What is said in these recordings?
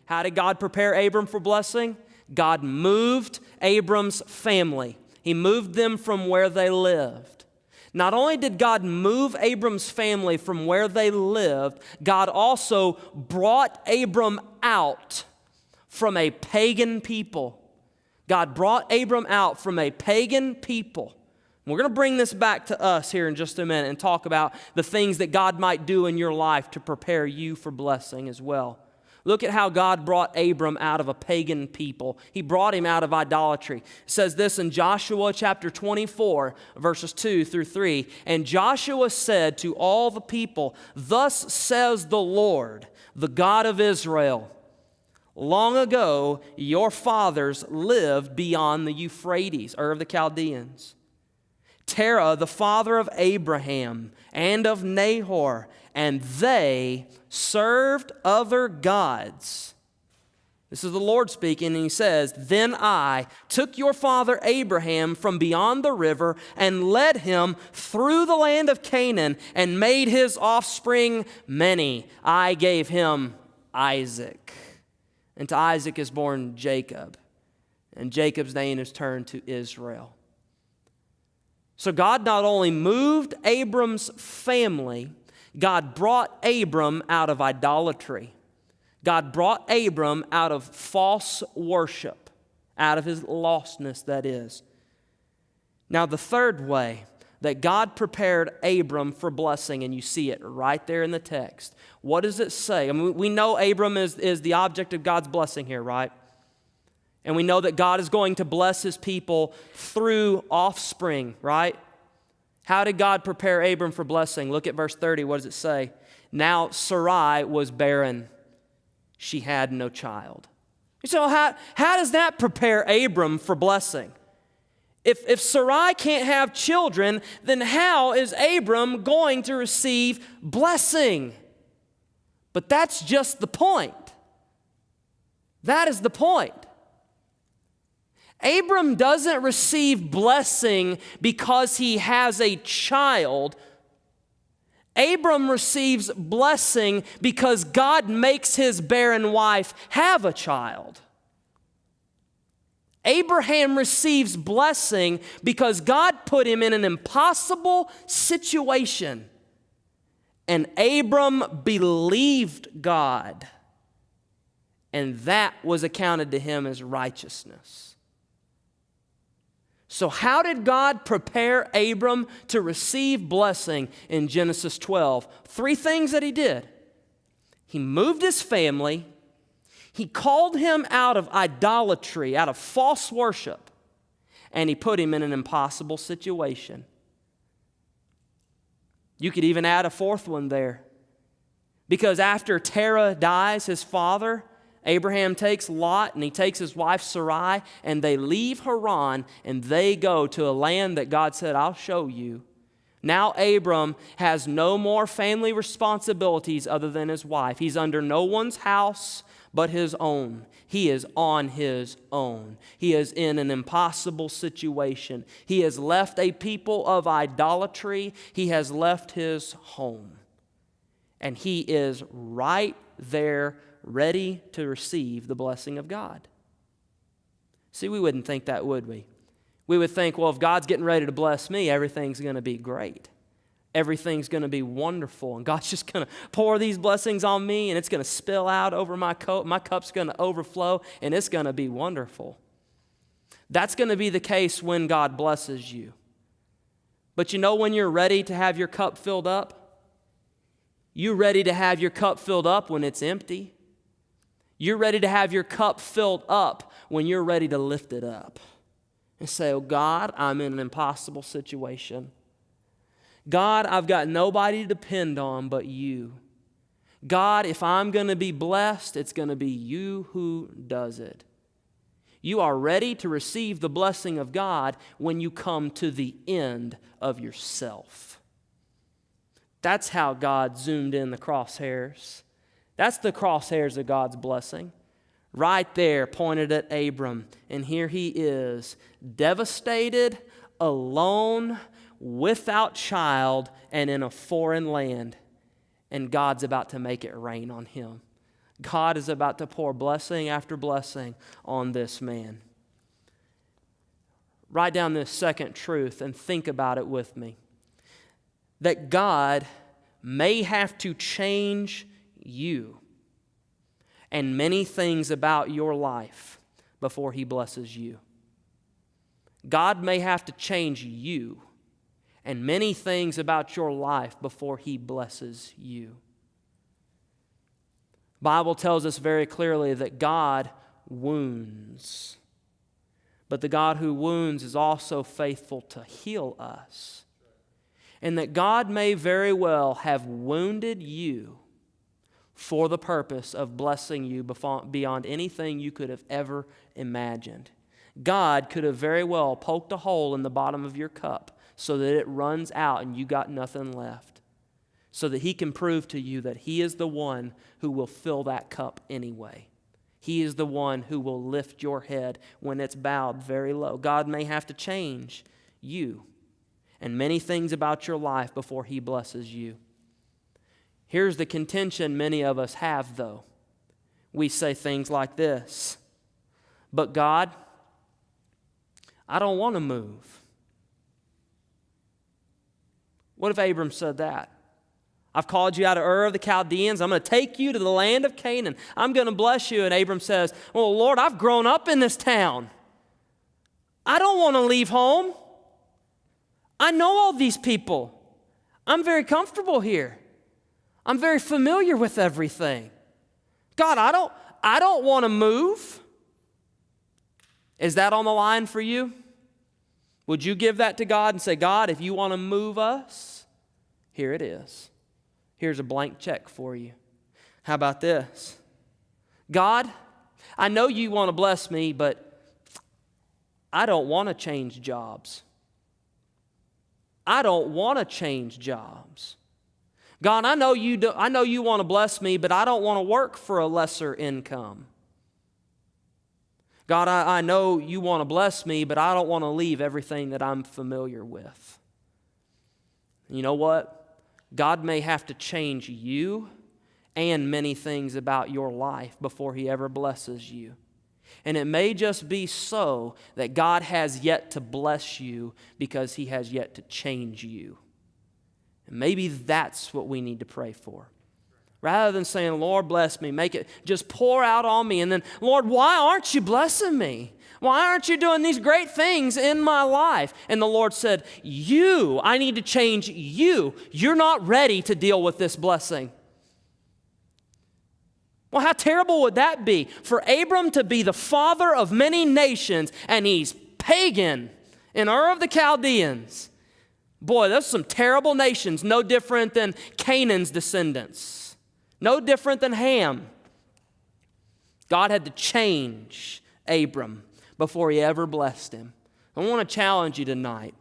How did God prepare Abram for blessing? God moved Abram's family. He moved them from where they lived. Not only did God move Abram's family from where they lived, God also brought Abram out from a pagan people. God brought Abram out from a pagan people. We're going to bring this back to us here in just a minute and talk about the things that God might do in your life to prepare you for blessing as well. Look at how God brought Abram out of a pagan people. He brought him out of idolatry. It says this in Joshua chapter 24, verses 2 through 3. And Joshua said to all the people, "Thus says the Lord, the God of Israel, long ago your fathers lived beyond the Euphrates," or the Chaldeans. "Terah, the father of Abraham and of Nahor, and they served other gods." This is the Lord speaking, and he says, "Then I took your father Abraham from beyond the river and led him through the land of Canaan and made his offspring many. I gave him Isaac. And to Isaac is born Jacob, and Jacob's name is turned to Israel." So God not only moved Abram's family, God brought Abram out of idolatry. God brought Abram out of false worship, out of his lostness, that is. Now, the third way that God prepared Abram for blessing, and you see it right there in the text. What does it say? I mean, we know Abram is the object of God's blessing here, right? And we know that God is going to bless his people through offspring, right? How did God prepare Abram for blessing? Look at verse 30. What does it say? Now Sarai was barren. She had no child. So how does that prepare Abram for blessing? If Sarai can't have children, then how is Abram going to receive blessing? But that's just the point. That is the point. Abram doesn't receive blessing because he has a child. Abram receives blessing because God makes his barren wife have a child. Abraham receives blessing because God put him in an impossible situation. And Abram believed God, and that was accounted to him as righteousness. So how did God prepare Abram to receive blessing in Genesis 12? 3 things that he did. He moved his family. He called him out of idolatry, out of false worship, and he put him in an impossible situation. You could even add a 4th one there. Because after Terah dies, his father, Abraham takes Lot and he takes his wife Sarai, and they leave Haran and they go to a land that God said, "I'll show you." Now Abram has no more family responsibilities other than his wife. He's under no one's house but his own. He is on his own. He is in an impossible situation. He has left a people of idolatry. He has left his home. And he is right there ready to receive the blessing of God. See, we wouldn't think that, would we? We would think, well, if God's getting ready to bless me, everything's going to be great. Everything's going to be wonderful, and God's just going to pour these blessings on me, and it's going to spill out over my coat. My cup's going to overflow, and it's going to be wonderful. That's going to be the case when God blesses you. But you know when you're ready to have your cup filled up? You're ready to have your cup filled up when it's empty. You're ready to have your cup filled up when you're ready to lift it up and say, "Oh God, I'm in an impossible situation. God, I've got nobody to depend on but you. God, if I'm going to be blessed, it's going to be you who does it." You are ready to receive the blessing of God when you come to the end of yourself. That's how God zoomed in the crosshairs. That's the crosshairs of God's blessing. Right there, pointed at Abram. And here he is, devastated, alone, without child, and in a foreign land. And God's about to make it rain on him. God is about to pour blessing after blessing on this man. Write down this second truth and think about it with me. That God may have to change you and many things about your life before He blesses you. God may have to change you and many things about your life before He blesses you. The Bible tells us very clearly that God wounds, but the God who wounds is also faithful to heal us. And that God may very well have wounded you for the purpose of blessing you beyond anything you could have ever imagined. God could have very well poked a hole in the bottom of your cup so that it runs out and you got nothing left, so that He can prove to you that He is the one who will fill that cup anyway. He is the one who will lift your head when it's bowed very low. God may have to change you and many things about your life before He blesses you. Here's the contention many of us have, though. We say things like this: but God, I don't want to move. What if Abram said that? I've called you out of Ur of the Chaldeans. I'm going to take you to the land of Canaan. I'm going to bless you. And Abram says, well, Lord, I've grown up in this town. I don't want to leave home. I know all these people. I'm very comfortable here. I'm very familiar with everything. God, I don't want to move. Is that on the line for you? Would you give that to God and say, God, if you want to move us, here it is. Here's a blank check for you. How about this? God, I know you want to bless me, but I don't want to change jobs. I don't want to change jobs. God, I know you want to bless me, but I don't want to work for a lesser income. God, I know you want to bless me, but I don't want to leave everything that I'm familiar with. You know what? God may have to change you and many things about your life before He ever blesses you. And it may just be so that God has yet to bless you because He has yet to change you. And maybe that's what we need to pray for. Rather than saying, Lord, bless me, make it, just pour out on me. And then, Lord, why aren't you blessing me? Why aren't you doing these great things in my life? And the Lord said, I need to change you. You're not ready to deal with this blessing. Well, how terrible would that be for Abram to be the father of many nations and he's pagan in Ur of the Chaldeans? Boy, those are some terrible nations, no different than Canaan's descendants, no different than Ham. God had to change Abram before He ever blessed him. I want to challenge you tonight.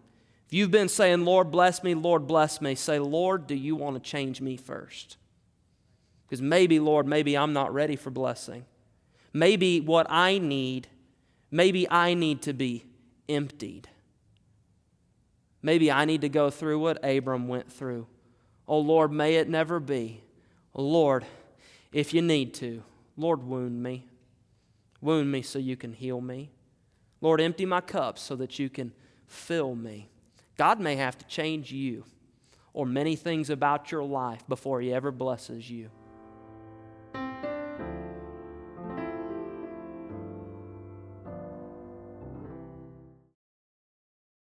If you've been saying, Lord, bless me, say, Lord, do you want to change me first? Because maybe, Lord, maybe I'm not ready for blessing. Maybe I need to be emptied. Maybe I need to go through what Abram went through. Oh, Lord, may it never be. Oh, Lord, if you need to, Lord, wound me. Wound me so you can heal me. Lord, empty my cup so that you can fill me. God may have to change you or many things about your life before He ever blesses you.